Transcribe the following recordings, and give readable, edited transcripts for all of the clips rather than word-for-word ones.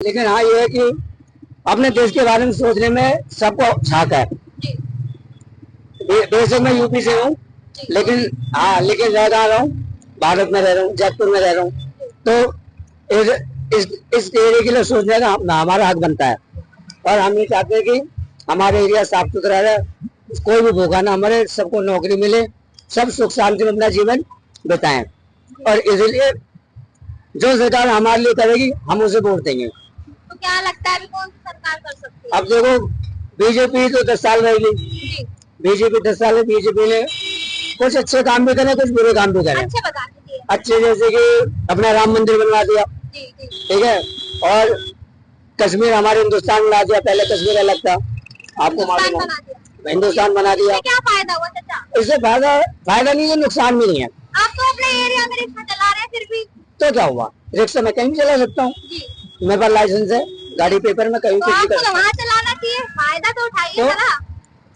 लेकिन हाँ ये है कि अपने देश के बारे में सोचने में सबको झाक है। बेशक मैं यूपी से हूँ, लेकिन हाँ लेकिन रह रहा हूँ, भारत में रह रहा हूँ, जयपुर में रह रहा हूँ, तो इस एरिया के लिए सोचने का हमारा हक बनता है। और हम ये चाहते हैं कि हमारे एरिया साफ सुथरा रहे, कोई भी भूखा ना मरे, सबको नौकरी मिले, सब सुख शांति में अपना जीवन बिताएं। और इसलिए जो सरकार हमारे लिए करेगी हम उसे वोट देंगे। तो क्या लगता है अभी कौन सी सरकार कर सकती है? अब देखो बीजेपी तो 10 साल रहेगी, बीजेपी 10 साल है, बीजेपी ने कुछ अच्छे काम भी करे, कुछ बुरे काम भी करे। अच्छे बता दीजिए। अच्छे जैसे कि अपना राम मंदिर बनवा दिया, ठीक है, और कश्मीर हमारे हिंदुस्तान में ला दिया, पहले कश्मीर अलग था, आपको मालूम है, हिंदुस्तान बना दिया। क्या फायदा हुआ चाचा? इससे फायदा नहीं है, नुकसान भी नहीं है। आप तो अपने एरिया में रिक्शा चला रहे हैं, फिर भी तो क्या हुआ, रिक्शा में कहीं भी चला सकता हूँ, मेरे पास लाइसेंस है, गाड़ी पेपर में कहीं तो आपको वहाँ चलाना चाहिए, फायदा तो उठाइए ना।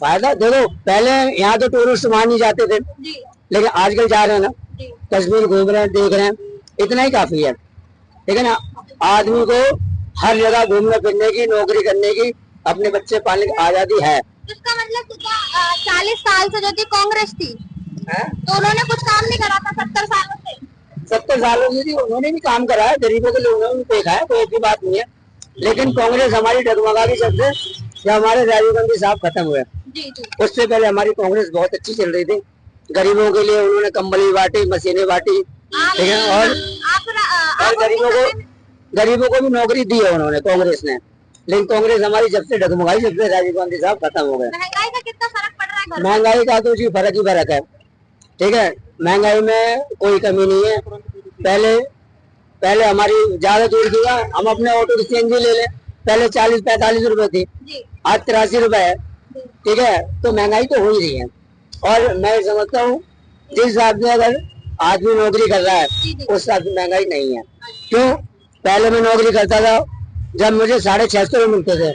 फायदा देखो, पहले यहाँ तो टूरिस्ट वहाँ नहीं जाते थे, लेकिन आजकल जा रहे हैं ना, कश्मीर घूम रहे हैं, देख रहे हैं, इतना ही काफी है। ठीक है ना, आदमी को हर जगह घूमने फिरने की, नौकरी करने की, अपने बच्चे पालने की आजादी है। इसका मतलब 40 साल से जो थी कांग्रेस थी, तो उन्होंने कुछ काम नहीं करा था 70 सालों से। 70 सालों से थी, उन्होंने भी काम करा है, गरीबों के लोगों ने देखा है, कोई ऐसी बात नहीं है। लेकिन कांग्रेस हमारी डगमगा की जब से, जब हमारे राजीव गांधी साहब खत्म हुए, उससे पहले हमारी कांग्रेस बहुत अच्छी चल रही थी। गरीबों के लिए उन्होंने कंबल भी बांटी, मशीनें बांटी, ठीक है, और गरीबों को भी नौकरी दी है उन्होंने, कांग्रेस ने। लेकिन कांग्रेस हमारी जब से डगमगाई, जब से राजीव गांधी साहब खत्म हो गए। महंगाई का कितना फर्क पड़ रहा है? महंगाई का तो जी फर्क ही फर्क है, ठीक है, महंगाई में कोई कमी नहीं है। पहले हमारी ज्यादा दूर की है, हम अपने ऑटो की सीएनजी ले लें, पहले 40-45 रुपए थी, आज 83 रुपए है, ठीक है, तो महंगाई तो हो ही रही है। और मैं समझता हूँ जिस हिसाब से अगर आदमी नौकरी कर रहा है उस हिसाब से महंगाई नहीं है। क्यों? पहले मैं नौकरी करता था जब मुझे 650 रुपए मिलते थे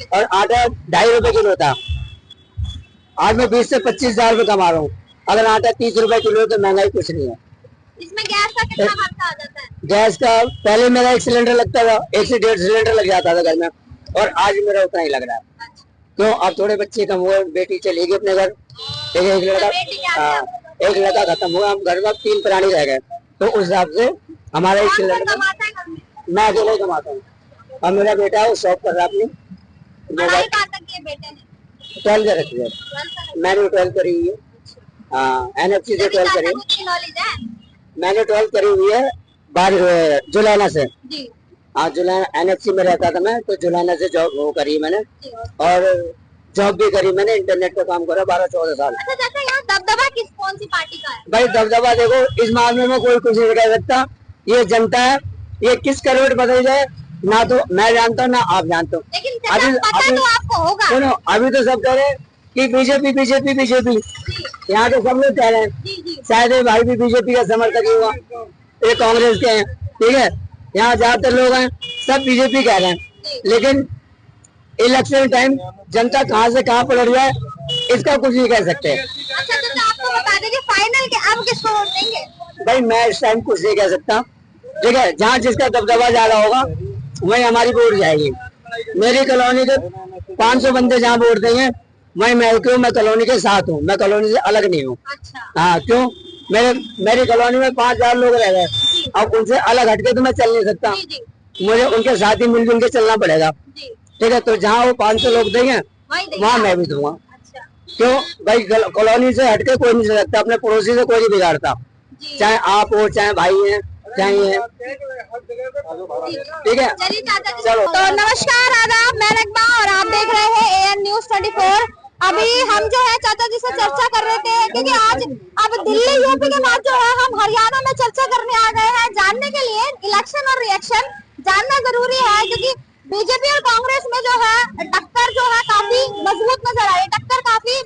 और आटा 2.5 रुपए किलो था, आज मैं 20 से 25 हजार रुपए कमा रहा हूँ। अगर आटा 30 रुपए किलो तो महंगाई कुछ नहीं है। इसमें गैस का कितना खर्चा आ जाता है? गैस का पहले मेरा 1 सिलेंडर लगता था, 1 से 1.5 सिलेंडर लग जाता था घर में, और आज मेरा उतना ही लग रहा है। क्यों? अब थोड़े बच्चे कम हुए, बेटी चली गई अपने घर, एक लड़का खत्म हुआ, हम घर में 3 प्राणी रह गए, तो उस हिसाब से हमारा 1 सिलेंडर, मैं अकेले कमाता हूँ और मेरा बेटा है शॉप कर रहा है अपनी। 12 रखी है, मैंने 12 करी हुई है, हाँ, NFC से 12 करी है, मैंने 12 करी हुई है जुलाना से। हाँ, जुलाना NFC में रहता था मैं, तो जुलाना से जॉब वो करी मैंने, और जॉब भी करी मैंने, इंटरनेट का काम करा 12-14 साल। अच्छा चाचा, यहाँ दबदबा कौन सी पार्टी का है? भाई दबदबा देखो, इस मामले में कोई कुछ नहीं कह सकता, ये जनता है, ये किस करवट बदल जाए ना तो मैं जानता हूँ ना आप जानते हो। लेकिन अभी तो आपको होगा। सुनो, अभी तो सब कह रहे हैं कि बीजेपी बीजेपी बीजेपी, यहाँ तो सब लोग कह रहे हैं, शायद ये भाई भी बीजेपी का समर्थक ही हुआ, ये कांग्रेस के हैं, ठीक है, यहाँ ज्यादातर लोग हैं सब बीजेपी कह रहे हैं, लेकिन इलेक्शन टाइम जनता कहाँ से कहाँ पलट जाए इसका कुछ नहीं कह सकते। अच्छा तो आपको बता दीजिए फाइनल के आप किसको वोट देंगे? भाई मैं इस टाइम कुछ नहीं कह सकता, ठीक है, जहाँ जिसका दबदबा ज्यादा होगा वही हमारी वोट जाएगी। मेरी कॉलोनी के 500 बंदे जहाँ वोट देंगे वही मैं कॉलोनी के साथ हूँ, मैं कॉलोनी से अलग नहीं हूँ। हाँ, क्यों? मेरी कॉलोनी में 5000 लोग रह गए, अब उनसे अलग हटके तो मैं चल नहीं सकता, मुझे उनके साथ ही मिलजुल के चलना पड़ेगा, ठीक है, तो जहाँ वो 500 लोग देंगे वहाँ मैं भी दूंगा। क्यों? भाई कॉलोनी से हटके कोई नहीं चल सकता, अपने पड़ोसी से कोई नहीं बिगाड़ता, चाहे आप हो चाहे भाई हैं चाहिए, ठीक है, चलो। तो नमस्कार, आदाब, मैं नगमा और आप देख रहे हैं AN News 24। अभी हम जो है चाचा जी से चर्चा कर रहे थे, क्योंकि आज अब दिल्ली यूपी के बाद जो है हम हरियाणा में चर्चा करने आ गए हैं, जानने के लिए इलेक्शन और रिएक्शन जानना जरूरी है, क्योंकि बीजेपी और कांग्रेस में जो है टक्कर जो है काफी मजबूत नजर आ रही है, टक्कर काफी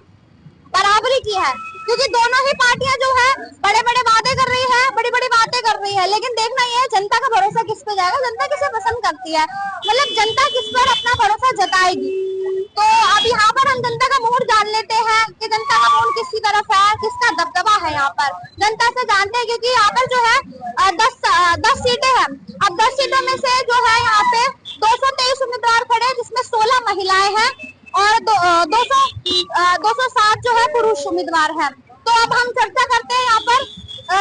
बराबरी की है, क्योंकि दोनों ही पार्टियां जो है बड़े बड़े वादे कर रही है, बड़ी बड़ी बातें कर रही है, लेकिन देखना ये है जनता का भरोसा किस पे जाएगा, जनता किसे पसंद करती है, मतलब जनता किस पर अपना भरोसा जताएगी। तो अब यहाँ पर हम जनता का मूड जान लेते हैं कि जनता का मूड किसकी तरफ है, किसका दबदबा है यहाँ पर, जनता से जानते हैं, क्योंकि यहाँ पर जो है 10 सीटें हैं। अब 10 सीटों में से जो है यहाँ पे 2 और 260 जो है पुरुष उम्मीदवार हैं। तो अब हम चर्चा करते हैं यहाँ पर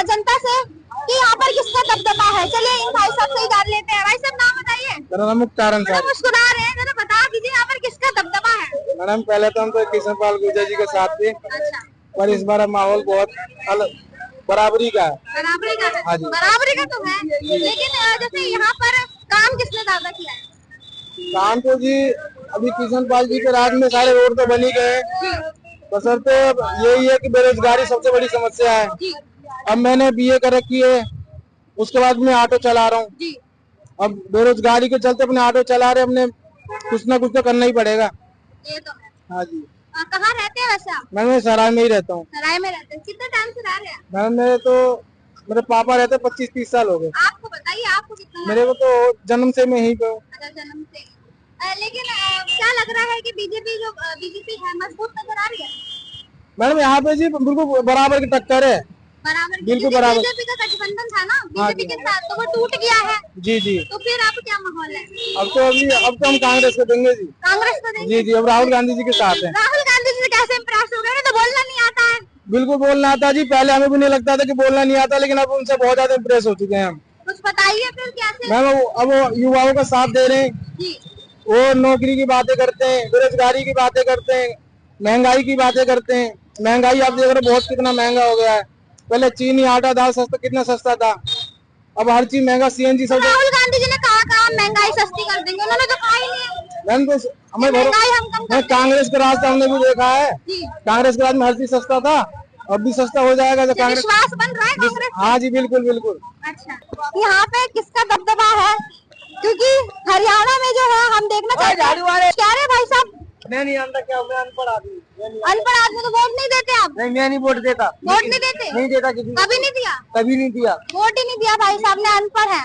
जनता से कि यहाँ पर किसका दबदबा है। चलिए इन भाई साहब से ही जान लेते हैं। भाई साहब नाम बताइए। मेरा नाम मुख्तार अंसारी। मुस्कुरा रहे हैं, जरा बता दीजिए यहाँ पर किसका दबदबा है। मैडम पहले तो हम तो किशन पाल गुर्जर जी के साथ थे, अच्छा, पर इस बार माहौल बहुत बराबरी का है। बराबरी का है। हाँ जी। बराबरी का तो है, लेकिन जैसे यहाँ पर काम किसने ज्यादा किया है? काम तो जी अभी किशन पाल जी के राज में सारे रोड तो बन ही गए हैं, बशर्ते यही है कि बेरोजगारी सबसे बड़ी समस्या है। जी अब मैंने बीए कर रखी है, उसके बाद मैं ऑटो चला रहा हूँ। जी, अब बेरोजगारी के चलते अपने ऑटो चला रहे, अपने कुछ ना कुछ तो करना ही पड़ेगा। ये तो है। हाँ जी। कहाँ रहते हैं वैसे आप? मैं सराय में ही रहता हूँ। सराय में रहते हैं। कितने टाइम से रह रहे हैं? मैम मेरे पापा रहते 25-30 साल हो गए। आपको बताइए, आपको कितना? मेरे को तो जन्म से मैं यहीं पे हूँ। अच्छा, जन्म से। लेकिन क्या लग रहा है कि बीजेपी है मजबूत नजर आ रही है? मैडम यहाँ पे जी बिल्कुल बराबर की टक्कर है। बराबर, बिल्कुल बराबर। बीजेपी का गठबंधन था ना हाँ बीजेपी जी। के साथ, तो वो टूट गया है। जी जी। तो फिर आप क्या माहौल है? अब तो हम कांग्रेस को देंगे जी। कांग्रेस को देंगे? जी जी। अब राहुल गांधी जी के साथ है। राहुल गांधी जी से कैसे इम्प्रेस हो गए? उन्हें तो बोलना नहीं आता है। बिल्कुल बोलना आता जी, पहले हमें भी नहीं लगता था कि बोलना नहीं आता, लेकिन अब उनसे बहुत ज्यादा इम्प्रेस हो चुके हैं हम। कुछ बताइए फिर कैसे? मैम अब वो युवाओं का साथ दे रहे हैं जी। वो नौकरी की बातें करते हैं, बेरोजगारी की बातें करते हैं, महंगाई की बातें करते हैं। महंगाई आप देख रहे हो बहुत कितना महंगा हो गया है। पहले चीनी आटा दाल सस्ता कितना सस्ता था, अब हर चीज महंगा। सीएनजी सब। राहुल गांधी जी ने कहा महंगाई सस्ती कर देंगे, उन्होंने तो कहा ही नहीं। मैम तो हमें महंगाई हम कम कर कांग्रेस के राज हमने भी देखा है। जी। कांग्रेस के राज में हर चीज सस्ता था, अब भी सस्ता हो जाएगा तो कांग्रेस। विश्वास बन रहा है कांग्रेस? हाँ जी, बिल्कुल बिल्कुल। अच्छा, यहाँ पे किसका दबदबा है? क्योंकि हरियाणा में जो है हम देखना चाहते हैं। क्या रे भाई साहब? मैं नहीं जानता, क्या मैं अनपढ़ आदमी। अनपढ़ आदमी तो वोट नहीं देते आप? नहीं, मैं नहीं वोट देता। वोट नहीं देते? नहीं देता किसी को। कभी नहीं दिया? कभी नहीं दिया। वोट ही नहीं दिया भाई साहब ने, अनपढ़ है।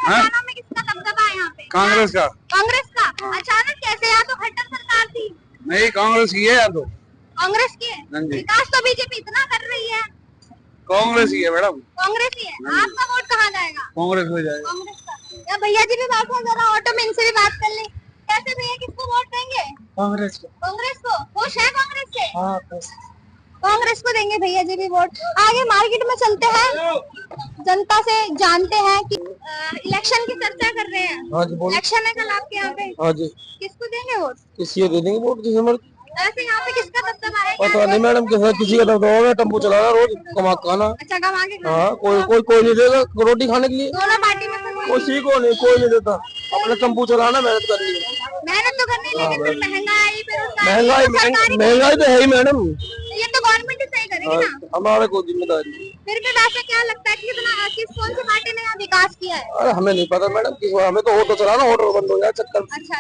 हरियाणा में किसका दबदबा है यहाँ पे? कांग्रेस का। कांग्रेस का? अचानक कैसे? यहाँ तो खट्टर सरकार थी। नहीं, कांग्रेस की है यार। तो कांग्रेस की है? हाँ जी। विकास तो बीजेपी इतना कर रही है। कांग्रेस ही है मैडम। कांग्रेस ही है। आपका वोट कहाँ जाएगा? कांग्रेस में जाएगा। कांग्रेस का। या भैया जी भी बैठे हैं, जरा ऑटो में इनसे भी बात कर ले। कैसे भैया, किसको वोट देंगे? कांग्रेस को। कांग्रेस को? खुश है कांग्रेस से? हाँ, कांग्रेस को देंगे भैया जी भी वोट। आगे मार्केट में चलते हैं, जनता से जानते हैं कि इलेक्शन की चर्चा कर रहे हैं। हाँ जी, बोलो। इलेक्शन है कल आपके यहाँ पे। हाँ जी। किसको देंगे वोट? किसी को दे देंगे वोट, जिसे मर्जी। ऐसे यहाँ पे किसका दबदबा है? पता नहीं मैडम, किसी का दबदबा है। टेम्पो चलाना, रोज कमा खाना। अच्छा, कमा के खाना। हाँ, कोई नहीं देगा रोटी खाने के लिए। दोनों पार्टी में से किसी को नहीं, कोई नहीं देता। अपने टेम्पो चलाना, मेहनत करनी है। मेहनत तो करनी, लेकिन फिर महंगाई, महंगाई तो है ही मैडम। ये तो गवर्नमेंट ही सही करेगी ना। हमारे को जिम्मेदारी। फिर भी वैसे क्या लगता है कि कौन सी पार्टी ने यहाँ विकास किया है? अरे हमें नहीं पता मैडम, हमें तो ऑटो चलाना, ऑटो बंद हो जाए चक्कर। अच्छा,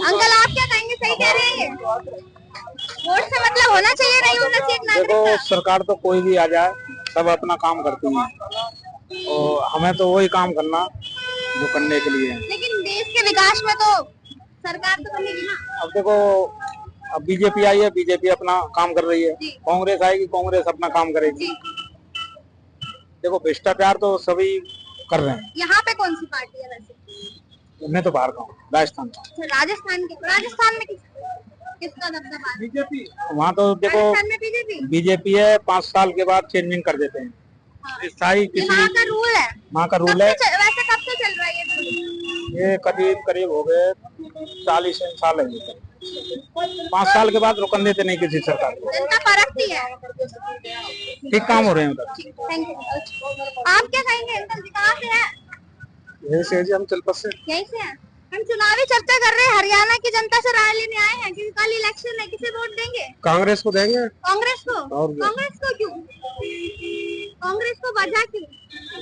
अंकल आप क्या कहेंगे? सही कह रहे हैं ये? वोट से मतलब होना चाहिए, नहीं होना चाहिए नागरिक देखो, का? सरकार तो कोई भी आ जाए, सब अपना काम करती है, और हमें तो वही काम करना जो करने के लिए है। लेकिन देश के विकास में तो सरकार तो करेगी ना। अब देखो, अब बीजेपी आई है, बीजेपी अपना काम कर रही है। कांग्रेस आएगी, कांग्रेस अपना काम करेगी। देखो, भ्रष्टाचार तो सभी कर रहे हैं। यहाँ पे कौन सी पार्टी है वैसे? मैं तो बाहर का हूँ, राजस्थान का। राजस्थान में किसका दबदबा है? बीजेपी। वहाँ तो देखो, राजस्थान में बीजेपी है। 5 साल के बाद चेंजिंग कर देते हैं। स्थायी वहाँ का रूल है। वहाँ का रूल है। वैसे कब से चल रहा है ये रूल? ये करीब हो गए 40 साल है। 5 साल के बाद रुकन देते नहीं किसी सरकार को। जनता परखती है। ठीक काम हो रहे हैं उधर। Thank you. आप क्या कहेंगे अंकल जी, कहाँ से हैं? यही से जी, हम चलपत से। यहीं से हैं। हम चुनावी चर्चा कर रहे हैं, हरियाणा की जनता से राय लेने आए हैं क्योंकि कल इलेक्शन है। किसे वोट देंगे? कांग्रेस को देंगे। कांग्रेस को? और कांग्रेस को क्यों? कांग्रेस को वजह क्यों?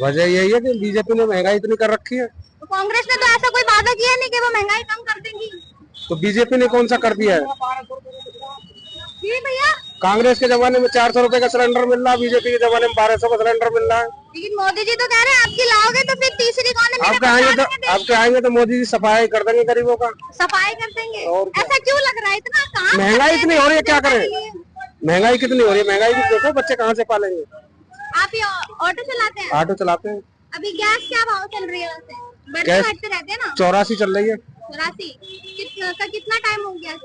वजह यही है कि बीजेपी ने महंगाई इतनी कर रखी है। तो कांग्रेस ने तो ऐसा कोई वादा किया नहीं कि वो महंगाई कम कर देंगी। तो बीजेपी ने कौन सा कर दिया है? जी भैया, कांग्रेस के जमाने में 400 रुपए का सिलेंडर मिल रहा है, बीजेपी के जमाने में 1200 का सिलेंडर मिल रहा है। लेकिन मोदी जी तो कह रहे हैं आपकी लाओगे तो फिर तीसरी कौन है? आपके आएंगे तो मोदी जी सफाई कर देंगे गरीबों का। सफाई कर देंगे? और ऐसा क्यों लग रहा है? इतना कहाँ महंगाई इतनी हो रही है, क्या करें? महंगाई कितनी हो रही है, महंगाई भी देखो, बच्चे कहाँ से पालेंगे। आप ये ऑटो चलाते हैं? ऑटो चलाते हैं। अभी गैस क्या भाव चल रही है वैसे? बढ़ते गैस घटते रहते हैं ना। 84 चल रही है। 84? का कितना टाइम हो गया?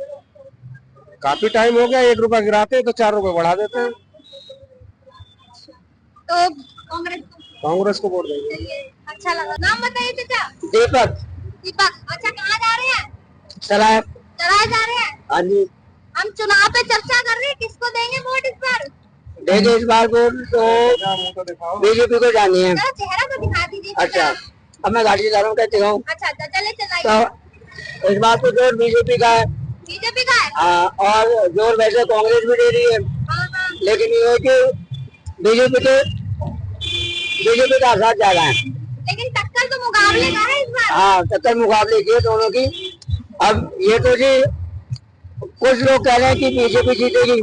काफी टाइम हो गया, 1 रुपया गिराते तो 4 रुपए बढ़ा देते हैं। तो कांग्रेस को वोट देंगे। चलिए, अच्छा लगा। नाम बताइए चाचा। दीपक। दीपक, अच्छा कहाँ जा रहे हैं? सलाह। चलाए जा रहे हैं। हाँ जी। हम चुनाव पे चर्चा कर रहे हैं, किसको देंगे वोट इस बार? देखिए इस बार वोट तो बीजेपी को जानी है। चेहरा तो दिखा दीजिए। अच्छा, अब मैं गाड़ी चला रहा हूँ, कहती हूँ। अच्छा, चले चलाइए। तो इस बार तो जोर बीजेपी का है। बीजेपी का है? हाँ, और जोर वैसे कांग्रेस भी दे रही है। हाँ। लेकिन ये है कि बीजेपी का साथ ज्यादा है। लेकिन टक्कर तो मुकाबले का है इस बार। हाँ, टक्कर मुकाबले की है दोनों की। अब ये तो जी कुछ लोग कह रहे हैं कि बीजेपी जीतेगी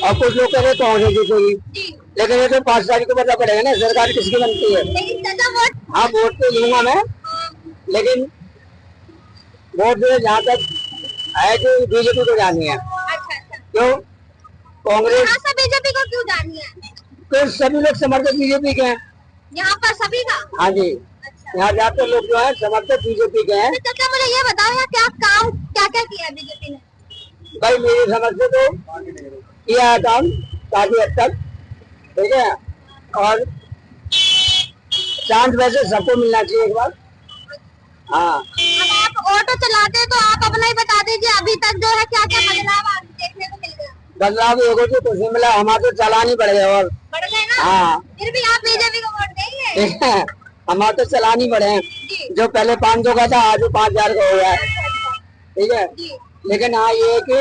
और कुछ लोग कह रहे हैं कांग्रेस जीतेगी। लेकिन ये तो 5 तारीख को पता पड़ेगा ना सरकार किसकी बनती है। लेकिन चाचा वोट, हाँ वोट तो दूंगा मैं, लेकिन वोट जो जहाँ तक है कि बीजेपी को जानी है। अच्छा। क्यों? कांग्रेस बीजेपी को क्यों जानी है? तो सभी लोग समर्थक बीजेपी के हैं यहाँ पर, सभी का। हाँ जी, यहाँ ज्यादातर लोग जो है समर्थक बीजेपी के हैं। चाचा मुझे ये बताओ यहाँ क्या काम क्या किया है बीजेपी ने? भाई मेरी समझ से तो किया है काम काफी हद तक, ठीक है। और चांस वैसे सबको मिलना चाहिए एक बार। हाँ, अब आप ऑटो चलाते हैं तो आप अपना ही बता दीजिए, अभी तक जो है क्या क्या बदलाव आप देखने को मिल गया? बदलाव ये कुछ कुछ नहीं मिला, हमारे तो चलान ही बढ़ गए और बढ़ गए ना। हाँ, फिर भी आप बीजेपी को वोट देंगे? ठीक है, हमारे तो चलान ही बढ़े हैं। जो पहले 500 का था आज 5000 का हो गया है, ठीक है। लेकिन हाँ ये है कि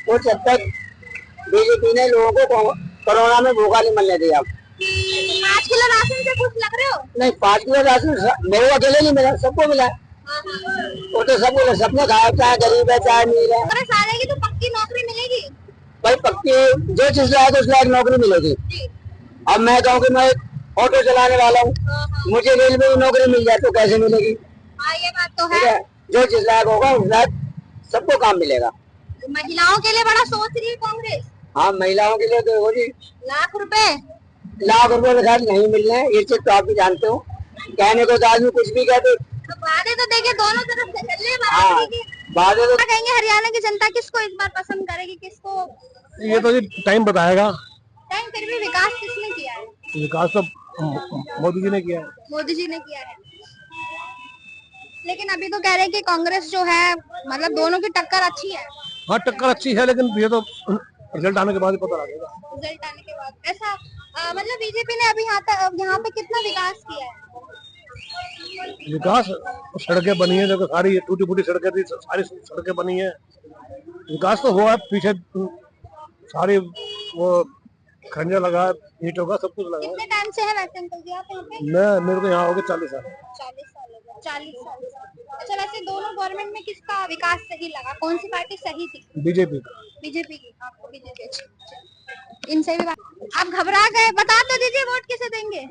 कुछ हद तक बीजेपी ने लोगों को कोरोना में भूखा नहीं मरने दिया। 5 किलो राशन से खुश लग रहे हो? नहीं, 5 किलो राशन मेरे को अकेले नहीं मिला, सबको मिला। वो तो सबने खाया, चाहे गरीब है चाहे अमीर है। कांग्रेस आ जाएगी तो पक्की नौकरी मिलेगी? भाई पक्की जो चीज लायक उस लायक नौकरी मिलेगी। अब मैं कहूँ कि मैं ऑटो चलाने वाला हूँ, मुझे रेलवे में नौकरी मिल जाए तो कैसे मिलेगी? ये बात तो है। जो चीज लायक होगा उस लायक सबको काम मिलेगा। महिलाओं के लिए बड़ा सोच रही है कांग्रेस। हाँ, महिलाओं के लिए तो जी लाख रुपए तो खैर नहीं मिल रहे हैं, ये चीज तो आप भी जानते हो। कहने को तो आदमी कुछ भी कहते, वादे तो देखिए दोनों तरफ से चल रहे हैं। हाँ, वादे तो कहेंगे हरियाणा की जनता किसको इस बार पसंद करेगी, किसको? ये तो जी टाइम बताएगा। टाइम, फिर भी विकास किसने किया है? विकास तो मोदी जी ने किया है। मोदी जी ने किया है। लेकिन अभी तो कह रहे हैं कि कांग्रेस जो है, मतलब दोनों की टक्कर अच्छी है। हाँ टक्कर अच्छी है, लेकिन ये तो रिजल्ट आने के बाद ही पता लगेगा। रिजल्ट आने के बाद ऐसा मतलब बीजेपी ने अभी यहाँ पे कितना विकास किया है? विकास, सड़कें बनी है, देखो सारी टूटी फूटी सड़कें थी, सारी सड़कें बनी है। विकास तो हुआ है, पीछे सारी वो खंजा लगा, ईंटों का सब कुछ लगा। कितने टाइम से है वैसे अंकल जी आप यहाँ पे? मेरे को यहाँ हो गए 40 साल। 40 साल। अच्छा, वैसे दोनों गवर्नमेंट में किसका विकास सही लगा, कौन सी पार्टी सही थी? बीजेपी का। बीजेपी की, आपको बीजेपी अच्छी। इनसे भी आप घबरा गए, बता तो दीजिए वोट किसे देंगे?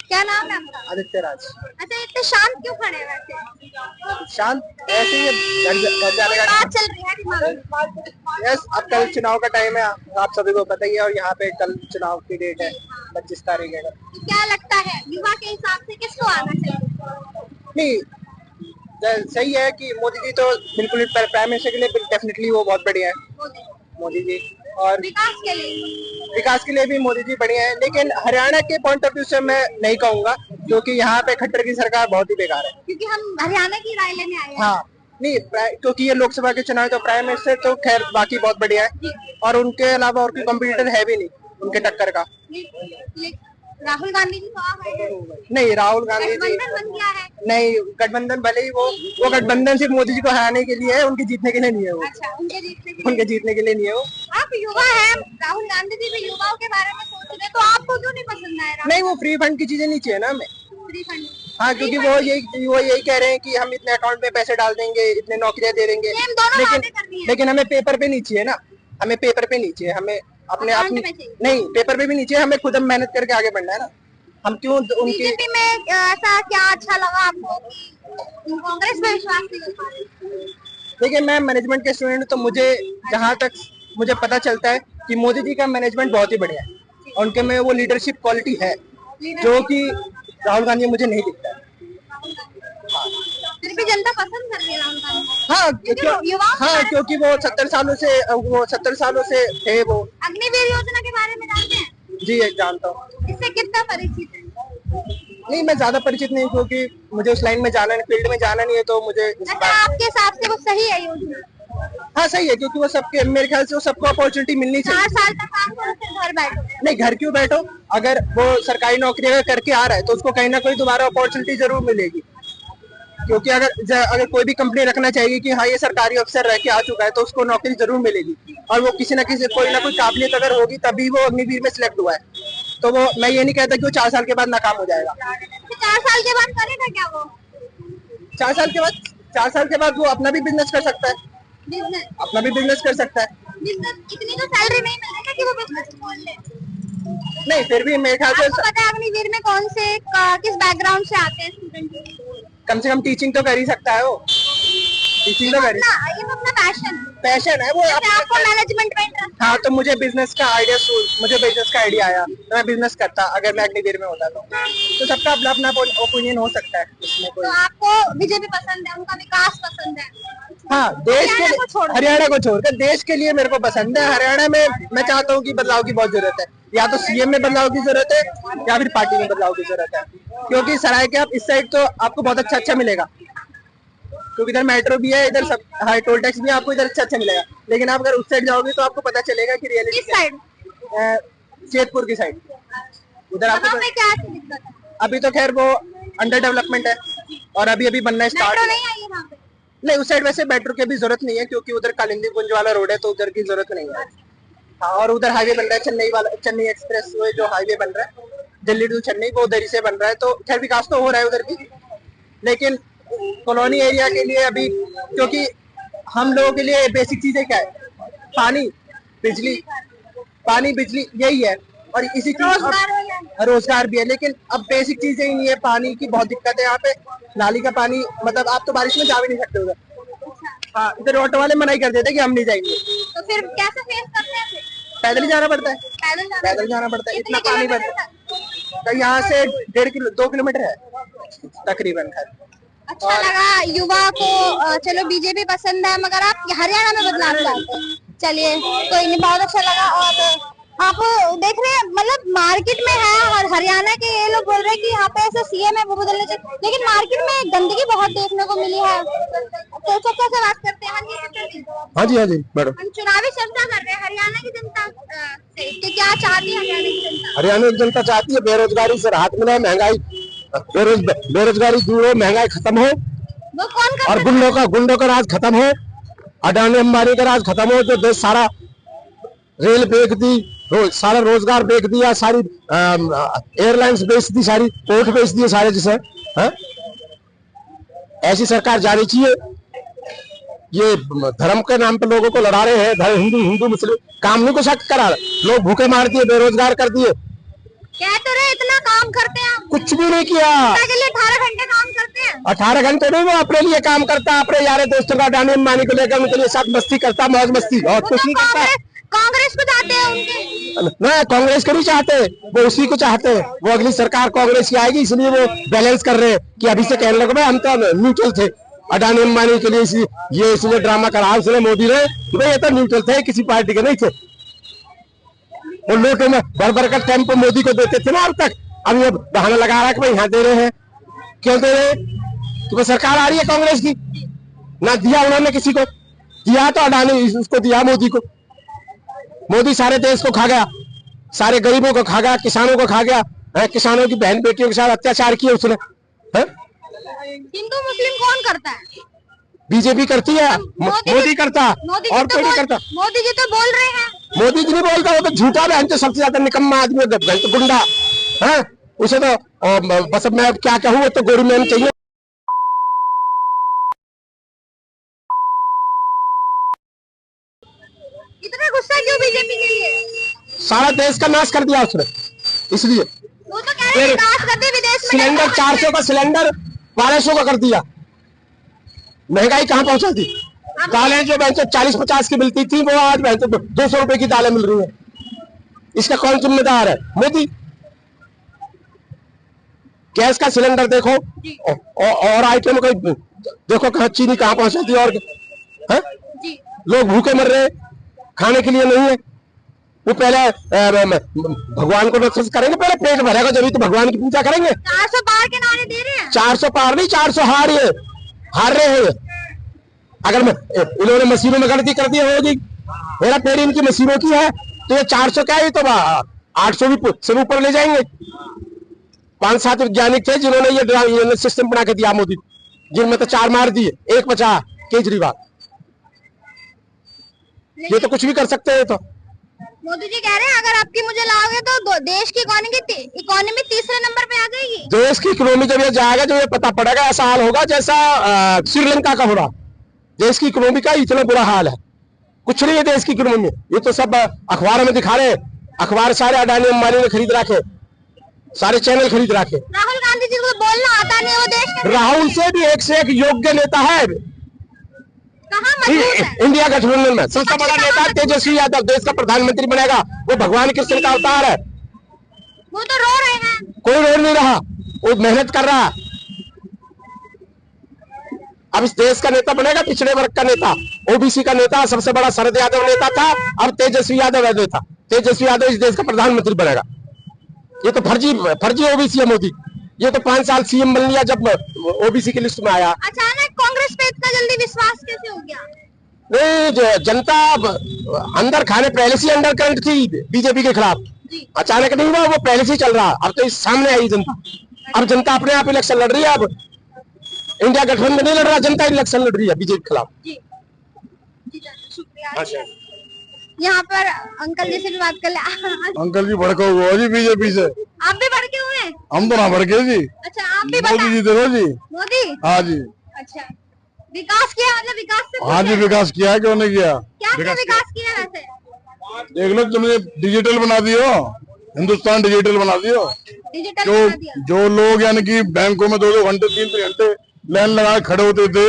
क्या नाम है आपका? आदित्य राज। अच्छा, इतने शांत क्यों खड़े हैं वैसे? शांत ऐसे ही घर जाने का बात चल रही है दिमाग में। यस, अब कल चुनाव का टाइम है, आप सभी को पता ही है। और यहाँ पे कल चुनाव की डेट है, 25 तारीख है। क्या लगता है युवा के हिसाब से किसको आना चाहिए? नहीं, सही है कि मोदी जी तो बिल्कुल प्राइम मिनिस्टर के लिए डेफिनेटली वो बहुत बढ़िया है, मोदी जी। और विकास के लिए भी मोदी जी बढ़िया है। लेकिन हरियाणा के पॉइंट ऑफ व्यू से मैं नहीं कहूंगा, क्योंकि यहाँ पे खट्टर की सरकार बहुत ही बेकार है। क्योंकि हम हरियाणा की राय लेने आए हैं। हाँ, नहीं, क्योंकि ये लोकसभा के चुनाव, तो प्राइम मिनिस्टर तो खैर बाकी बहुत बढ़िया है, और उनके अलावा और कोई कॉम्पिटिटर है भी नहीं उनके टक्कर का। राहुल गांधी जी तो आ गए हैं। नहीं, राहुल गांधी जी गठबंधन बन गया है। नहीं, गठबंधन भले ही वो गठबंधन सिर्फ मोदी जी को हराने के लिए है, उनके जीतने के लिए नहीं है वो। अच्छा, उनके जीतने के लिए नहीं है वो। आप युवा हैं, राहुल गांधी जी भी युवाओं के बारे में सोच रहे, तो आपको क्यों नहीं पसंद आया? नहीं, वो फ्री फंड की चीजें नहीं चाहिए ना हमें। Free fund? हाँ, क्योंकि वो यही कह रहे हैं कि हम इतने अकाउंट में पैसे डाल देंगे, इतने नौकरियां दे देंगे, लेकिन हमें पेपर पे नहीं चाहिए ना। हमें पेपर पे नहीं चाहिए, हमें अपने नहीं, पेपर पे भी नहीं चाहिए, हमें खुद हम मेहनत करके आगे बढ़ना है ना। हम क्यों उनकी बीजेपी में ऐसा क्या अच्छा लगा आपको कि कांग्रेस में विश्वास नहीं कर पा रहे? देखिए, मैं मैनेजमेंट के स्टूडेंट, तो मुझे जहाँ तक मुझे पता चलता है कि मोदी जी का मैनेजमेंट बहुत ही बढ़िया है, और उनके में वो लीडरशिप क्वालिटी है जो कि राहुल गांधी मुझे नहीं दिखता है। फिर भी जनता पसंद कर रही है राहुल गांधी? हाँ युवाओं के हाँ, बारे में- क्योंकि वो 70 सालों से थे वो। अग्निवीर योजना के बारे में जानते हैं? जी एक जानता हूँ। इससे कितना परिचित है? नहीं, मैं ज्यादा परिचित नहीं, क्योंकि मुझे उस लाइन में जाना नहीं, फील्ड में जाना नहीं है, तो मुझे अच्छा, आपके हिसाब से वो सही है योजना? हाँ सही है, क्योंकि वो सबके, मेरे ख्याल से वो सबको अपॉर्चुनिटी मिलनी 4 चाहिए। साल तक काम करो फिर घर बैठो। नहीं, घर क्यों बैठो, अगर वो सरकारी नौकरी अगर करके आ रहा है तो उसको कहीं ना कहीं दोबारा अपॉर्चुनिटी जरूर मिलेगी। क्योंकि अगर कोई भी कंपनी रखना चाहेगी कि हाँ ये सरकारी अफसर रह के आ चुका है, तो उसको नौकरी जरूर मिलेगी, और वो किसी ना किसी कोई ना कोई काबिलियत अगर होगी तभी वो अग्निवीर में सिलेक्ट हुआ है। तो वो, मैं ये नहीं कहता कि वो 4 साल के बाद नाकाम हो जाएगा। 4 साल के बाद करेगा क्या वो? 4 साल के बाद वो अपना भी बिजनेस कर सकता है, बिजनेस? अपना भी बिजनेस कर सकता है। बिजनेस इतनी तो सैलरी नहीं मिलेगी कि वो बिजनेस खोल ले। नहीं, फिर भी मेरे ख्याल आपको से पता है अग्निवीर में कौन से किस बैकग्राउंड से आते हैं स्टूडेंट? कम से कम टीचिंग तो कर ही सकता है वो, टीचिंग तो कर ही, ये तो अपना पैशन है वो। आपको मैनेजमेंट में इंटरेस्ट? हाँ, तो मुझे बिजनेस का आइडिया आया, तो मैं बिजनेस करता अगर मैं अग्निवीर में होता तो सबका अपना अपना ओपिनियन हो सकता है इसमें कोई। तो आपको बीजेपी पसंद है, उनका विकास पसंद है? हाँ, देश के हरियाणा को छोड़कर देश के लिए मेरे को पसंद है। हरियाणा में मैं चाहता हूँ कि बदलाव की बहुत जरूरत है, या तो सीएम में बदलाव की जरूरत है या फिर पार्टी में बदलाव की जरूरत है। क्योंकि सराय के आप इस साइड तो आपको बहुत अच्छा मिलेगा, क्योंकि इधर मेट्रो भी है, इधर सब हाई टोल टैक्स भी है, आपको इधर अच्छा मिलेगा। लेकिन आप अगर उस साइड जाओगे तो आपको पता चलेगा कि रियलिटी किस साइड? शेखपुर की साइड, उधर आपको क्या दिक्कत है? अभी तो खैर वो अंडर डेवलपमेंट है और अभी बनना स्टार्ट मेट्रो नहीं आई है वहाँ पे? नहीं, उस साइड वैसे मेट्रो की भी जरूरत नहीं है, क्योंकि उधर कालिंदी कुंज वाला रोड है, तो उधर की जरूरत नहीं है। हाँ, और उधर हाईवे बन रहा है, चेन्नई एक्सप्रेस वे जो हाईवे बन रहा है दिल्ली टू चेन्नई, वो उधर ही से बन रहा है, तो खैर विकास तो हो रहा है उधर भी। लेकिन कॉलोनी एरिया के लिए अभी, क्योंकि हम लोगों के लिए बेसिक चीजें क्या है, पानी बिजली यही है, और इसी चीज रोजगार भी है। लेकिन अब बेसिक चीजें ही नहीं है, पानी की बहुत दिक्कत है यहाँ पे। नाली का पानी, मतलब आप तो बारिश में जा भी नहीं सकते उधर। हाँ, इधर ऑटो वाले मना ही कर देते कि हम नहीं जाएंगे। तो फिर कैसे फेस करते हैं? पैदल ही जाना पड़ता है, पैदल जाना पड़ता है, इतना पानी भर। तो यहाँ से 2 किलोमीटर है तकरीबन। अच्छा लगा युवा को, चलो बीजेपी पसंद है, मगर आप हरियाणा में बदलाव चाहते हैं। चलिए कोई नहीं, बहुत अच्छा लगा। और आप देख रहे हैं, मतलब मार्केट में है, और हरियाणा के ये लोग बोल रहे हैं कि यहाँ पे ऐसा सीएम है वो बदलने चाहिए, लेकिन मार्केट में गंदगी बहुत देखने को मिली है। तो चर्चा से बात करते हैं। हाँ जी मैडम, हम चुनावी चर्चा कर रहे हैं हरियाणा की जनता से, कि क्या चाहती है हरियाणा की जनता? हरियाणा की जनता चाहती है बेरोजगारी से राहत मिले, महंगाई बेरोजगारी दूर हो, महंगाई खत्म हो, वो कौन कर और गुंडों का राज खत्म हो, अडानी अंबानी का राज खत्म हो, जो देश सारा रेल बेच दी, सारा रोजगार बेच दिया, सारी एयरलाइंस बेच दी, सारी पोर्ट बेच दिए सारे, जिसे ऐसी सरकार जानी चाहिए। ये धर्म के नाम पे लोगों को लड़ा रहे हैं, हिंदू मुस्लिम, काम नहीं को शक करा, लोग भूखे मार दिए, बेरोजगार कर दिए। कह तो रहे इतना काम करते हैं, कुछ भी नहीं किया। के लिए 18 घंटे काम करते हैं। 18 घंटे नहीं, वो अपने लिए काम करता, अपने यार दोस्तों का, अडानी अंबानी को लेकर उनके लिए साथ मस्ती करता, मौज मस्ती, और कुछ नहीं करता। कांग्रेस को चाहते हैं उनके? नहीं, कांग्रेस को नहीं चाहते, वो उसी को चाहते हैं। वो अगली सरकार कांग्रेस की आएगी, इसलिए वो बैलेंस कर रहे हैं कि अभी से कहने लगे भाई हम तो न्यूट्रल थे अडानी अंबानी के लिए, इसलिए ड्रामा करा उसने मोदी ने कि भाई ये तो न्यूट्रल थे, किसी पार्टी के नहीं थे। वो नोटों में भर कर टेम्पो मोदी को देते थे ना अब तक, अब ये बहाना लगा रहा है कि भाई यहाँ दे रहे हैं। क्यों दे रहे हैं? तो सरकार आ रही है कांग्रेस की, ना दिया उन्होंने किसी को, दिया तो अडानी उसको दिया, मोदी को। मोदी सारे देश को खा गया, सारे गरीबों को खा गया, किसानों को खा गया, किसानों की बहन बेटियों के साथ अत्याचार किए उसने। हिंदू मुस्लिम कौन करता है? बीजेपी करती है, मोदी करता, और कोई नहीं करता। मोदी जी तो बोल रहे हैं। मोदी जी नहीं बोलता, वो तो झूठा बहन, तो सबसे ज्यादा निकम्मा आदमी है, तो गुंडा है उसे तो। बस अब मैं क्या कहूँ, तो गोरी मैम चाहिए। इतना गुस्सा क्यों बीजेपी के लिए? सारा देश का नाश कर दिया उसने, इसलिए। वो तो कह रहे हैं विकास कर दिया, विदेश में सिलेंडर 400 का सिलेंडर 1200 का कर दिया, महंगाई कहाँ पहुंचा दी। दालें जो 40-50 की मिलती थी, वो आज 200 रुपए की दालें मिल रही है। इसका कौन जिम्मेदार है? मोदी। गैस का सिलेंडर देखो, और आइटम कोई देखो कहाँ चीनी कहाँ पहुंचाती है, और है? जी लोग भूखे मर रहे हैं, खाने के लिए नहीं है। वो पहले भगवान को नक्शा करेंगे, पहले पेट भरेगा जब तो भगवान की पूजा करेंगे। 400 पार के नारे दे रहे हैं। 400 पार नहीं, 400 हार रहे हैं। अगर इन्होंने मशीनों में गलती कर दी होगी, मेरा पेड़ इनकी मशीनों की है, तो ये 400 क्या है, तो 800 भी से ऊपर ले जाएंगे। 5-7 वैज्ञानिक थे जिन्होंने ये सिस्टम बना के दिया मोदी, जिनमें तो 4 मार दिए, 1 बचा केजरीवाल। ये तो कुछ भी कर सकते हैं। तो मोदी जी कह रहे हैं अगर आपकी मुझे लाओगे तो देश की इकोनॉमी तीसरे नंबर पे आ जाएगी। देश की इकोनॉमी जब ये जाएगा, जब ये पता पड़ेगा, ऐसा हाल होगा जैसा श्रीलंका का हो रहा। देश की इकोनॉमी का इतना बुरा हाल है, कुछ नहीं है देश की इकोनॉमी में। ये तो सब अखबारों में दिखा रहे, अखबार सारे अडानी अंबानी ने खरीद रखे, सारे चैनल खरीद रखे। राहुल गांधी जी को बोलना आता नहीं, वो देश के राहुल से भी एक से एक योग्य नेता है कहाँ मजबूत है। इंडिया गठबंधन में सबसे बड़ा नेता तेजस्वी यादव देश का प्रधानमंत्री बनेगा। वो भगवान कृष्ण का अवतार है। वो तो रो रहे हैं। कोई रो नहीं रहा, वो मेहनत कर रहा है। अब इस देश का नेता बनेगा, पिछड़े वर्ग का नेता, ओबीसी का नेता। सबसे बड़ा शरद यादव नेता था, अब तेजस्वी यादव नेता। तेजस्वी यादव इस देश का प्रधानमंत्री बनेगा। ये तो फर्जी ओबीसी है मोदी। ये तो 5 साल सीएम बन लिया जब ओबीसी की लिस्ट में आया। अचानक कांग्रेस पे इतना जल्दी विश्वास कैसे हो गया? नहीं, जनता अंदर खाने पहले से अंडर करंट थी बीजेपी के खिलाफ। अचानक नहीं हुआ, वो पहले से चल रहा। अब तो इस सामने आई जनता। अब जनता अपने आप इलेक्शन लड़ रही है। अब इंडिया गठबंधन नहीं लड़ रहा, जनता इलेक्शन लड़ रही है बीजेपी के खिलाफ। जी शुक्रिया। यहाँ पर अंकल जी से भी बात कर ले। अंकल जी भड़के हुए हो जी बीजेपी से। आप भी भड़के हुए हैं? हम तो ना भड़के जी। अच्छा, आप भी मोदी जी देखो जी। मोदी? हाँ जी। अच्छा, विकास किया, मतलब विकास से हाँ जी, विकास किया है, क्यों नहीं किया। क्या विकास किया वैसे? देख लो, तुमने डिजिटल बना दियो, हिंदुस्तान डिजिटल बना दियो। जो लोग यानी कि बैंकों में 2-2 घंटे 3-3 घंटे लाइन लगा खड़े होते थे,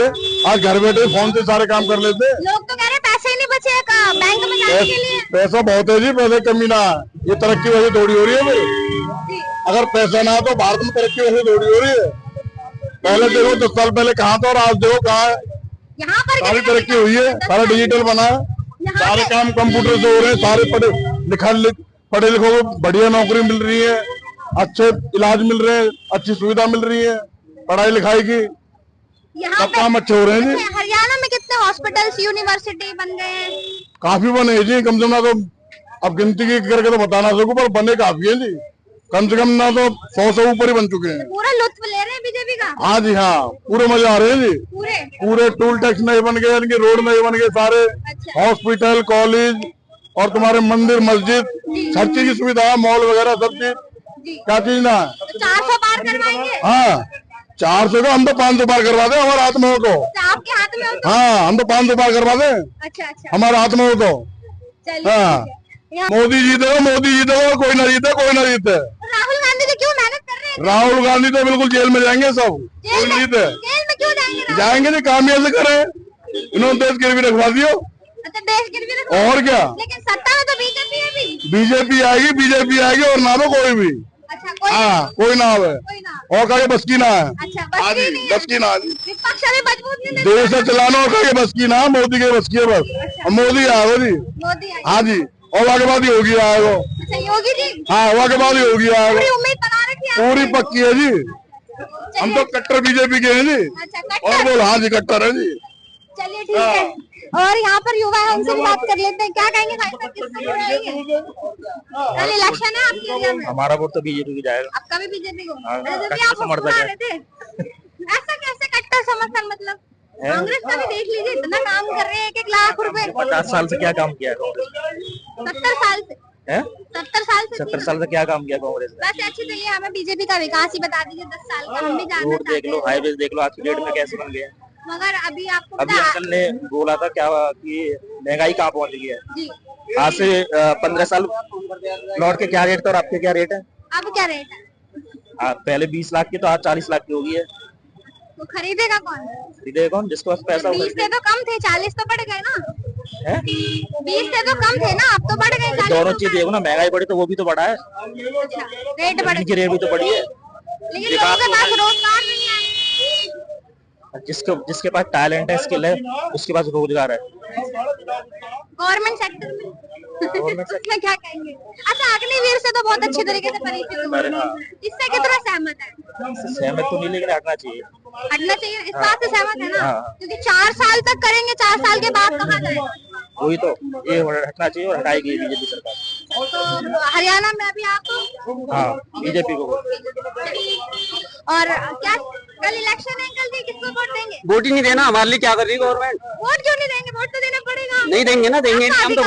आज घर बैठे फोन से सारे काम कर लेते। लोग तो कह रहे हैं पैसे ही नहीं बचे बैंक में जाने के लिए। पैसा बहुत है जी, पैसे कमी ना है। ये तरक्की वजह थोड़ी हो रही है मेरी। अगर पैसा ना तो भारत में तरक्की वजह थोड़ी हो रही है। पहले देखो 10 साल पहले कहाँ था और आज देखो कहाँ है। यहाँ पर सारी तरक्की हुई है, सारा डिजिटल बना है, सारे काम कंप्यूटर से हो रहे हैं। सारे पढ़े लिखों को बढ़िया नौकरी मिल रही है, अच्छे इलाज मिल रहे हैं, अच्छी सुविधा मिल रही है पढ़ाई लिखाई की। सब काम अच्छे हो रहे हैं जी। हरियाणा में कितने हॉस्पिटल्स, यूनिवर्सिटी बन गए हैं? काफी बने जी, कम से कम ना तो अब गिनती करके तो बता ना सकूं, पर बने काफी है जी। कम से कम ना तो 100 से ऊपर ही बन चुके हैं। पूरा लुत्फ ले रहे हैं बीजेपी का? हाँ जी हाँ, पूरे मजे आ रहे हैं जी। पूरे टूल टैक्स नए बन गए, इनके रोड नए बन गए सारे। हॉस्पिटल, कॉलेज और तुम्हारे मंदिर, मस्जिद, हर चीज की सुविधा, मॉल वगैरह सब चीज। क्या चीज ना 400 पार करवाएंगे? हाँ, 400 का हम तो 500 पार करवा दे हमारे हाथ में हो तो। आपके हाथ में हो तो? हाँ, हम तो 500 पार करवा दे। अच्छा, हमारे हाथ में हो तो। हाँ, मोदी जीते, कोई ना जीते, कोई ना जीते। राहुल गांधी जी क्यों मेहनत कर रहे हैं? राहुल गांधी तो बिल्कुल जेल में जाएंगे सब। कोई नहीं जीते। जेल में क्यों जाएंगे? जाएंगे जी, काम ऐसे करे, इन्होंने देश गिरवी रखवा दियो। अच्छा, देश गिरवी रखवा। और क्या, लेकिन सत्ता में तो बीजेपी है भी। बीजेपी आएगी और ना हो कोई भी। अच्छा, कोई ना आवे और कहे बस की ना है। अच्छा, बस की ना। विपक्ष अभी मजबूत नहीं, देश से चलाना और कहे बस की ना, मोदी के बस की है बस। मोदी आएगा जी। हाँ जी, और वहाँ के बाद योगी आएगा। अच्छा, योगी जी? हाँ, वहाँ के बाद योगी आएगा। पूरी उम्मीद बना रखी है? पूरी पक्की है जी। हम तो कट्टर बीजेपी के हैं जी। और बोल, हाँ जी, कट्टर है जी। चलिए ठीक है। और यहाँ पर युवा है, उनसे भी बात कर लेते हैं। क्या कहेंगे भाई साहब, किसको वोट डालेंगे? कल इलेक्शन है आपके एरिया में? हमारा वोट तो बीजेपी को जाएगा। आपका भी बीजेपी को? आप समर्थन थे? ऐसा कैसे कट्टर समर्थन? मतलब कांग्रेस का भी देख लीजिए, इतना काम कर रहे हैं, 1-1 लाख रुपए। 50 साल से क्या काम किया कांग्रेस? 70 साल से? 70 साल से क्या काम किया कांग्रेस ने? वैसे अच्छी चलिए, हमें बीजेपी का विकास ही बता दीजिए 10 साल का, हम भी जानना रोड देख लो, हाईवे देख लो, आज की डेट में कैसे बन गए। मगर अभी आपको अभी अंकल ने बोला था क्या कि महंगाई कहाँ पहुंच गई है जी। आज से 15 साल लौट के क्या रेट था और आपके क्या रेट है? अब क्या रेट है? पहले 20 लाख की तो आज 40 लाख की हो गई है। तो खरीदेगा कौन? खरीदेगा कौन? जिसके पास पैसा हो। 20 से तो कम थे, 40 तो बढ़ गए ना। 20 से तो कम थे ना, अब तो बढ़ गए 40। दोनों चीज देखो ना, महंगाई बढ़ी तो वो भी तो बढ़ा है। अच्छा, रेट बढ़ की रेट भी तो बढ़ी है, लेकिन लोगों के पास रोजगार नहीं है। जिसके पास टैलेंट है, स्किल है, उसके पास रोजगार है। गवर्नमेंट सेक्टर में उसमें क्या कहेंगे? अच्छा, अग्निवीर से तो बहुत अच्छे तरीके से परिचित हो, इससे कितना सहमत है? सहमत तो नहीं, लेकिन हटना चाहिए। हटना चाहिए, इस बात से सहमत है ना? क्योंकि 4 साल तक करेंगे, 4 साल के बाद कहाँ जाएगा? वही तो, ये हटना चाहिए और हटाएगी बीजेपी सरकार। तो हरियाणा में अभी आप हाँ, बीजेपी को। और क्या कल इलेक्शन है अंकल जी, किसको वोट देंगे? वोट ही नहीं देना, हमारे लिए क्या कर रही है गवर्नमेंट? वोट क्यों नहीं देंगे? वोट तो देना पड़ेगा। नहीं देंगे ना, देंगे नहीं, हम तो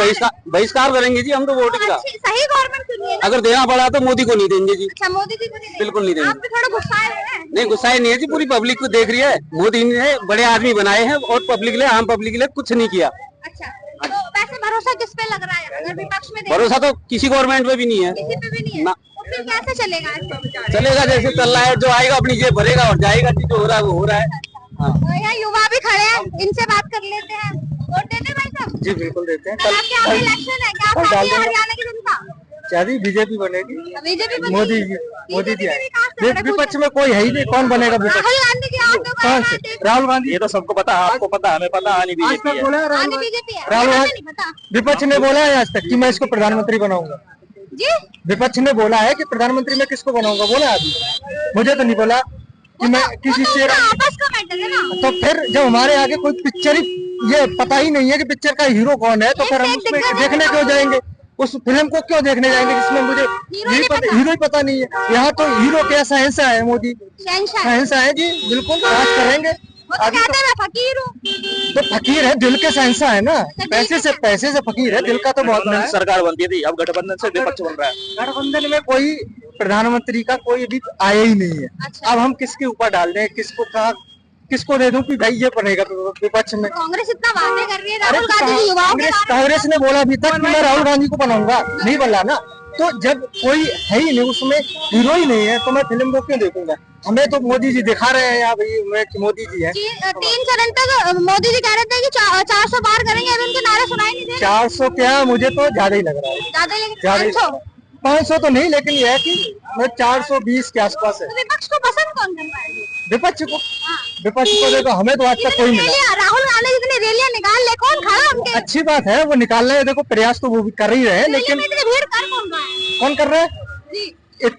बहिष्कार करेंगे जी, हम तो वोट का। सही गवर्नमेंट चुनिए ना। अगर देना पड़ा तो मोदी को नहीं देंगे जी। अच्छा, मोदी जी को नहीं देंगे? बिल्कुल नहीं देंगे। आप भी थोड़ा गुस्साए हुए हैं। नहीं, गुस्साए नहीं है जी, पूरी पब्लिक को देख रही है। मोदी ने बड़े आदमी बनाए हैं और पब्लिक के लिए, आम पब्लिक के लिए कुछ नहीं किया। अच्छा, तो वैसे भरोसा किस पे लग रहा है? अगर विपक्ष में भरोसा तो किसी गवर्नमेंट में भी नहीं है, किसी पे भी नहीं है, ना। तो फिर कैसे चलेगा? चलेगा जैसे चल रहा है, जो आएगा अपनी जेब भरेगा और जाएगा जी, जो हो रहा है वो हो रहा है। हाँ। तो यहाँ युवा भी खड़े हैं, इनसे बात कर लेते हैं। वोट देते भाई साहब? जी बिल्कुल देते हैं। कल आपके यहाँ इलेक्शन है, क्या कल चाहती डाल है देंगे। हरियाणा की जनता? शादी बीजेपी बनेगी, बीजेपी मोदी जी आए। विपक्ष में कोई है ही नहीं, कौन बनेगा विपक्ष? राहुल गांधी की आप लोग कौन से? राहुल गांधी। ये तो सबको पता, आपको पता, हमें पता, आनी बीजेपी है। बोला है आने बीजेपी है, राहुल हमें गांधी नहीं पता विपक्ष ने बोला है आज तक कि मैं इसको प्रधानमंत्री बनाऊंगा। जी। विपक्ष ने बोला है कि प्रधानमंत्री मैं किसको बनाऊंगा, बोला अभी? मुझे तो नहीं बोला कि मैं किसी से। आपस का मैटर है ना। तो फिर जब हमारे आगे कोई पिक्चर ही ये पता ही नहीं है कि पिक्चर का हीरो कौन है, तो फिर हम उसमें देखने क्यों जाएंगे? उस फिल्म को क्यों देखने जाएंगे जिसमें मुझे हीरो ही पता नहीं है? यहाँ तो हीरो क्या शहंशाह है मोदी, शहंशाह है जी, बिल्कुल राज करेंगे। वो तो कहते हैं मैं फकीर हूँ। तो फकीर है, दिल के शहंशाह है ना। पैसे से फकीर है, दिल का तो बहुत है। सरकार बनती थी, अब गठबंधन से विपक्ष बन रहा है। गठबंधन में कोई प्रधानमंत्री का कोई भी आया ही नहीं है। अच्छा। अब हम किसके ऊपर डाल दें, किसको दे दूं कि भाई ये बनेगा विपक्ष में? कांग्रेस इतना वादे कर रही है, राहुल गांधी जी युवाओं के बारे में। कांग्रेस ने बोला अभी तक कि मैं राहुल गांधी को बनाऊंगा, नहीं बना ना। तो जब कोई है ही नहीं, उसमें हीरो ही नहीं है, तो मैं फिल्म को क्यों देखूंगा? हमें तो मोदी जी दिखा रहे हैं यहाँ भाई, मोदी जी है। 3 चरण तक मोदी जी कह रहे थे कि 400 पार करेंगे, अभी उनके नारे सुनाई नहीं दे रहे। 400 क्या, मुझे तो ज्यादा ही लग रहा है। ज्यादा, लेकिन 500 तो नहीं, लेकिन यह है कि 420 के आसपास है। तो विपक्ष को पसंद कौन करता है? विपक्ष को देखो, हमें तो आज तक कोई मिला। राहुल गांधी जितनी रैलियां निकाल ले, कौन खड़ा उनके? अच्छी बात है, वो निकाल रहे हैं, देखो प्रयास तो वो भी कर ही रहे हैं, लेकिन भीड़ कर कौन रहा है? कौन कर रहा है?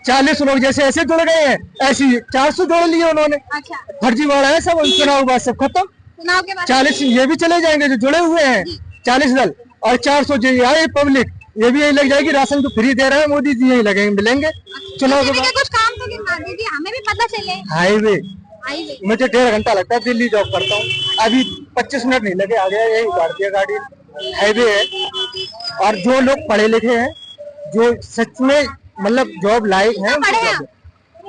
40 लोग जैसे ऐसे जुड़ गए हैं, ऐसी 400 जोड़ लिए उन्होंने। अच्छा, फर्जीवाड़ा है सब, चुनाव बाद सब खत्म। चुनाव के बाद 40 ये भी चले जाएंगे जो जुड़े हुए हैं, 40 दल, और 400 जो आए पब्लिक, ये भी यही लग जाएगी। राशन जो फ्री दे रहे हैं मोदी जी, यही लगेंगे, मिलेंगे चुनाव के बाद। कुछ काम तो गिनवा दीजिए, हमें भी पता चले। हाईवे मुझे 1.5 घंटा लगता है, दिल्ली जॉब करता हूँ, अभी 25 मिनट नहीं लगे, आ गया, यही उतार दिया गाड़ी। हाईवे है, और जो लोग पढ़े लिखे हैं, जो सच में मतलब जॉब लायक है,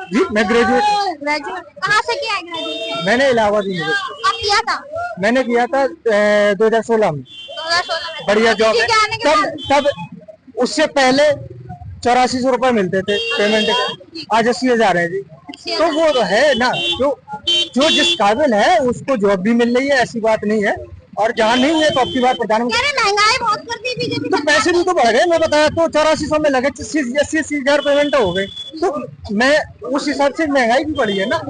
जी मैं ग्रेजुएट। कहाँ से किया है ग्रेजुएशन? मैंने इलाहाबाद यूनिवर्सिटी। कब किया था? मैंने किया था 2016 में। 2016 में बढ़िया जॉब है। तब उससे पहले 8400 रुपए मिलते थे पेमेंट के, आज 80,000 है जी। तो वो तो है ना, जो जिस काबिल है उसको जॉब भी मिल रही है, ऐसी बात नहीं है। और जहाँ नहीं है तो अब की बार प्रधानमंत्री, महंगाई बहुत कर दी बीजेपी, तो पैसे भी तो बढ़ गए। मैं बताया तो 8400 में लगे 80,000 पेमेंट हो गए, तो मैं उस हिसाब से महंगाई भी बढ़ी है ना।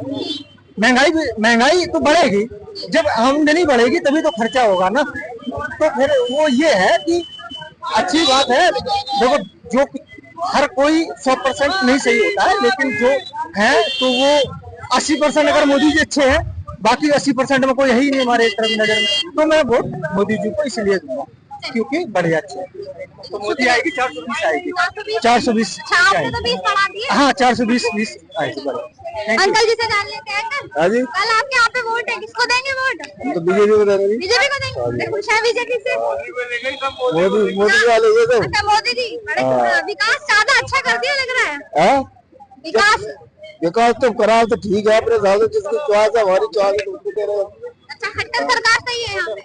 महंगाई तो बढ़ेगी, जब आमदनी बढ़ेगी तभी तो खर्चा होगा ना। तो फिर वो ये है कि अच्छी बात है, देखो जो हर कोई 100% नहीं सही होता है, लेकिन जो है तो वो 80% अगर मोदी जी अच्छे हैं, बाकी 80% में कोई है ही नहीं हमारे तरफ नजर में, तो मैं वोट मोदी जी को इसलिए दूंगा क्योंकि बढ़िया अच्छे। तो मोदी आएगी 420 आएगी, 420 आपने तो 20 बढ़ा दिए। हाँ 420 आएगी। अंकल जी से जान लेते हैं अंकल। हाँ जी, कल आपके यहाँ पे वोट है, किसको देंगे वोट? तो बीजेपी को देंगे। बीजेपी को देंगे, खुश है बीजेपी से? मोदी वाले ये तो। अच्छा, मोदी जी बड़े विकास ज्यादा अच्छा कर दिया लग रहा है। विकास तो करा तो ठीक है, अपने हिसाब से जिसकी च्वाइस है, हमारी च्वाइस है, उसको दे रहे हैं। अच्छा, खट्टर सरकार सही है यहाँ पे?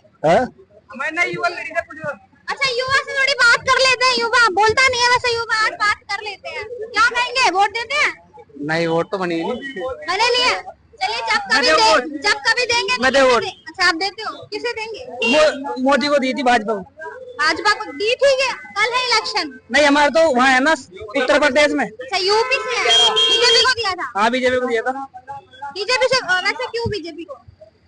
अच्छा, युवा से थोड़ी बात कर लेते हैं। युवा बोलता नहीं है वैसे, युवा आज बात कर लेते हैं। क्या कहेंगे, वोट देते हैं? नहीं, वोट तो बनी नहीं, मैंने लिया। चलिए, जब कभी देंगे। मैं दे वोट। अच्छा, आप देते हो, किसे देंगे? मोदी को दी थी, भाजपा को। भाजपा को दी, ठीक है। कल है इलेक्शन। नहीं, हमारे तो वहाँ है ना उत्तर प्रदेश में। अच्छा, यूपी से है, बीजेपी को दिया था? हाँ, बीजेपी को दिया था। बीजेपी से वैसे क्यों बीजेपी को?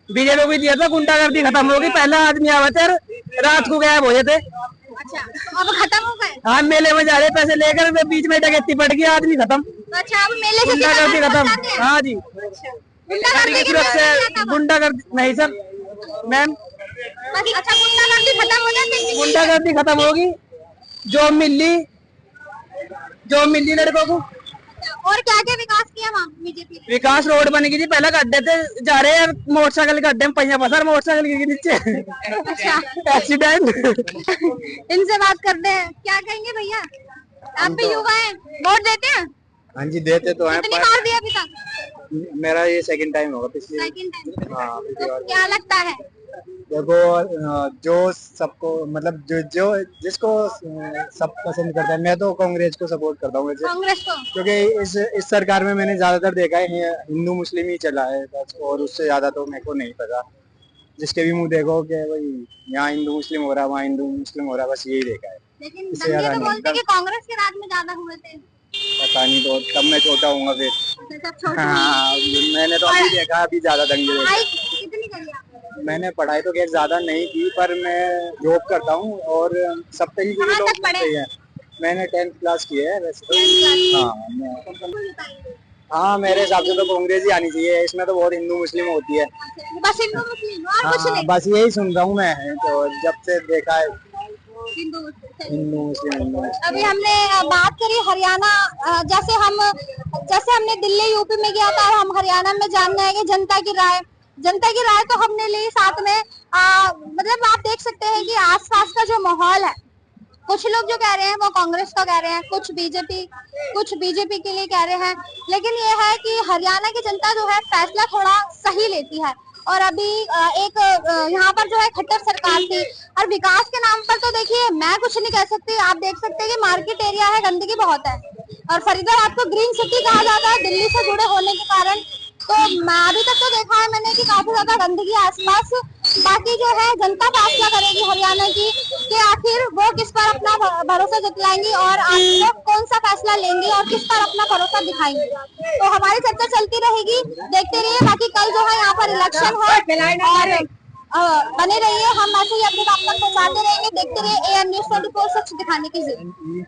बीजेपी को भी दिया था, गुंडागर्दी खत्म होगी। पहला आदमी आवा थे और रात को गायब हो जाते। अच्छा, तो अब खत्म हो गए। हाँ, मेले में जा रहे पैसे लेकर, बीच में डकैती पड़ गई, आदमी खत्म, तो अच्छा, अब मेले से गुंडागर्दी कितना खत्म। जाते हैं? हाँ जी, गुंडागर्दी की तरफ से तरफ से गुंडागर्दी नहीं सर मैम, अच्छा, गुंडागर्दी खत्म हो जाती है। गुंडागर्दी खत्म होगी। जो मिली लड़कों को। और क्या क्या विकास किया वहाँ बीजेपी ने? विकास रोड बन गई थी, पहले गड्ढे थे, जा रहे हैं मोटरसाइकिल गड्ढे में पहिया फंसा, मोटरसाइकिल गिर गई नीचे, अच्छा, एक्सीडेंट। इनसे बात करते हैं, क्या कहेंगे भैया? आप भी युवा हैं, वोट देते हैं? हाँ जी, देते तो हैं, कितनी बार दिया अभी तक? मेरा ये सेकंड टाइम होगा, पिछली सेकंड टाइम। हाँ पिछली बार। क्या लगता है? देखो, जो सबको मतलब जो जिसको सब पसंद करता है, मैं तो कांग्रेस को सपोर्ट करता हूँ वैसे, कांग्रेस को? क्योंकि इस सरकार में मैंने ज्यादातर देखा है हिंदू मुस्लिम ही चला है बस, और उससे ज्यादा तो मेरे को नहीं पता। जिसके भी मुंह देखो कि भाई यहाँ हिंदू मुस्लिम हो रहा है, वहाँ हिंदू मुस्लिम हो रहा है, बस यही देखा है। लेकिन इससे दंगे ज्यादा तो नहीं। बोलते कि कांग्रेस के राज में ज्यादा हुए थे। पता नहीं, तो तब मैं छोटा हूँगा फिर। अच्छा, सब छोटे हाँ, मैंने तो अभी देखा, अभी ज्यादा दंगे देखे। पढ़ाई कितनी करी आपने? मैंने पढ़ाई तो खैर ज्यादा नहीं की, पर मैं जॉब करता हूँ और सब तरीके के कहाँ लोग तक पढ़े? मिलते हैं। मैंने 10th क्लास की है वैसे तो। 10th class? हाँ, हाँ, मेरे हिसाब से तो कांग्रेस ही आनी चाहिए। इसमें तो बहुत हिंदू मुस्लिम होती है। बस हिंदू मुस्लिम और कुछ हाँ, नहीं? बस यही सुन रहा हूँ मैं, तो जब से देखा है हिंदू मुस्लिम। हिंदू मुस्लिम। अभी हमने बात करी हरियाणा, जैसे हमने दिल्ली यूपी में गया था, और हम हरियाणा में जानना है कि जनता की राय तो हमने ली। साथ में मतलब आप देख सकते हैं कि आसपास का जो माहौल है, कुछ लोग जो कह रहे हैं वो कांग्रेस का कह रहे हैं, कुछ बीजेपी के लिए कह रहे हैं। लेकिन ये है कि हरियाणा की जनता जो है फैसला थोड़ा सही लेती है। और अभी एक यहाँ पर जो है खट्टर सरकार थी, और विकास के नाम पर तो देखिए मैं कुछ नहीं कह सकती। आप देख सकते हैं कि मार्केट एरिया है, गंदगी बहुत है, और फरीदाबाद को ग्रीन सिटी कहा जाता है दिल्ली से जुड़े होने के कारण। तो अभी तक तो देखा है मैंने कि काफी ज्यादा गंदगी है आसपास। बाकी जो है जनता फैसला करेगी हरियाणा की कि आखिर वो किस पर अपना भरोसा जतलाएंगी, और आप लोग कौन सा फैसला लेंगे और किस पर अपना भरोसा दिखाएंगे। तो हमारी चर्चा चलती रहेगी, देखते रहिए। बाकी कल जो है यहाँ पर इलेक्शन है, और बने रहिए, हम ऐसे ही अपने आप तक पहुँचाते रहेंगे। देखते रहिए AN News 24, सच दिखाने की जरूरत।